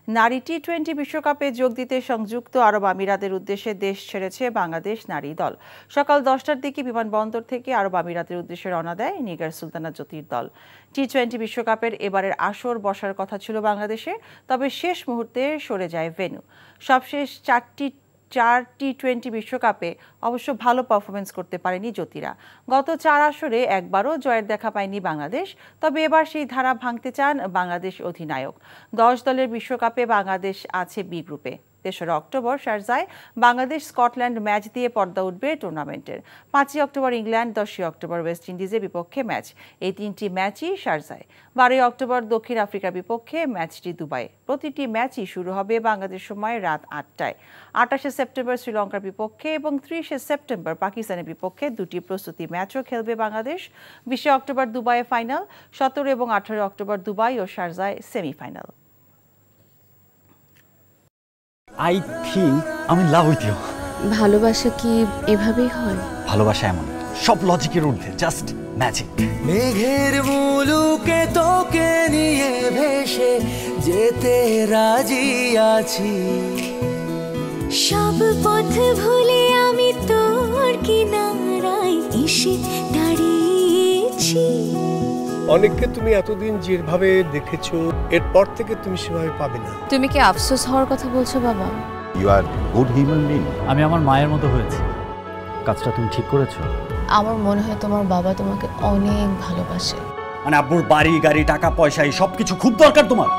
নারী টি-20 বিশ্বকাপে যোগ দিতে সংযুক্ত আরব আমিরাতের উদ্দেশ্যে দেশ ছেড়েছে বাংলাদেশ নারী দল। সকাল 10টার দিকে বিমানবন্দর থেকে আরব আমিরাতের উদ্দেশ্যে রওনা দেয় নিগার সুলতানা জ্যোতির দল। টি-20 বিশ্বকাপের এবারের আসর বসার কথা ছিল বাংলাদেশে, তবে শেষ মুহূর্তে সরে যায় ভেন্যু। সবশেষ চার টি-20 বিশ্বকাপে অবশ্য ভালো পারফরমেন্স করতে পারেনি জ্যোতিরা। গত 4 আসরে একবারও জয়ের দেখা পায়নি বাংলাদেশ, তবে এবার সেই ধারা ভাঙতে চান বাংলাদেশ অধিনায়ক। 10 দলের বিশ্বকাপে বাংলাদেশ আছে বি গ্রুপে। 3রা অক্টোবর শারজায় বাংলাদেশ স্কটল্যান্ড ম্যাচ দিয়ে পর্দা উঠবে টুর্নামেন্টের। 5ই অক্টোবর ইংল্যান্ড, 10ই অক্টোবর ওয়েস্ট ইন্ডিজের বিপক্ষে ম্যাচ। এই 3টি ম্যাচই শারজায়। 12ই অক্টোবর দক্ষিণ আফ্রিকার বিপক্ষে ম্যাচটি দুবাইয়ে। প্রতিটি ম্যাচই শুরু হবে বাংলাদেশ সময় রাত 8টায়। 28শে সেপ্টেম্বর শ্রীলঙ্কার বিপক্ষে এবং 30শে সেপ্টেম্বর পাকিস্তানের বিপক্ষে দুটি প্রস্তুতি ম্যাচও খেলবে বাংলাদেশ। 20শে অক্টোবর দুবাইয়ে ফাইনাল, 17 এবং 18 অক্টোবর দুবাই ও শারজায় semifinal. I think I'm in love with you. ভালোবাসা কি এভাবেই হয়? ভালোবাসা এমন সব লজিকের ঊর্ধ্বে, জাস্ট ম্যাজিক। মেঘের মুলুকে তোকে নিয়ে ভেসে যেতে রাজি আছি, সব পথ ভুলে আমি তোর কিনারায় এসে দাঁড়িয়েছি। অনেককে তুমি এতদিন যেভাবে দেখেছো, এরপর থেকে তুমি সেভাবে পাবে না। তুমি কি আফসোস হওয়ার কথা বলছো বাবা? You are good human being. আমি আমার মায়ের মতো হয়েছি। কাজটা তুমি ঠিক করেছো। আমার মনে হয় তোমার বাবা তোমাকে অনেক ভালোবাসে। মানে আব্বুর বাড়ি গাড়ি টাকা পয়সা এই সবকিছু খুব দরকার তোমার।